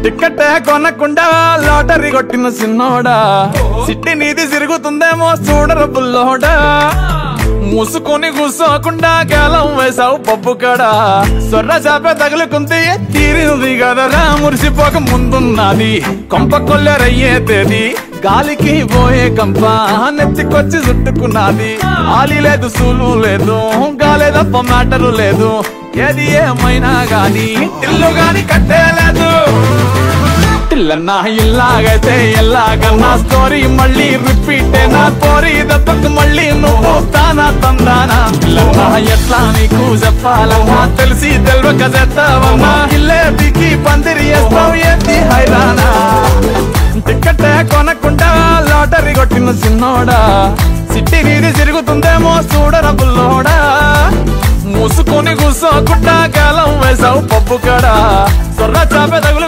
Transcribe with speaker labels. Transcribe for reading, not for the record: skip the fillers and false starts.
Speaker 1: ticket కొనకుండా lottery కొట్టిన సిన్నోడా సిట్టి నీది తిరుగుతుందేమో చూడరు బుల్లోడా మూసుకొని కూసోకుండా కాలం వేసావు పప్పు కడా సొర్ర చాప తగులుకుంది తీరింది కదరా మురిసిపోక ముందున్నది కొంప కొల్లెరయ్యే తేది గాలికి పోయే కంప నెత్తికొచ్చి చుట్టుకున్నది ఆలి లేదు సూలు లేదు గాలే తప్ప మ్యాటరు లేదు ఏది ఏమైనా గాని ఇల్లు గాని కట్టేలేదు ఇల్లన్నా ఇల్లాగైతే ఎల్లాగన్నా స్టోరీ మళ్ళీ రిపీట్ నా పోరీ దెబ్బకు మళ్ళీ నువ్వు తానా తందానా ఇల్లన్నా ఎట్లా నీకు చెప్పాలన్నా తెలిసి తెలవక చేస్తావన్నా ఇల్లే దిగి పందిరి వేస్తావు ఏంటి హైరానా టికెట్ కొనకుండా లాటరీ కొట్టిన సిన్నోడా సిట్టి నీది తిరుగుతుందేమో చూడర బుల్లోడా మూసుకొని కూసోకుండా కాలం వేసావు పప్పు కడా సొర్ర చాప తగులు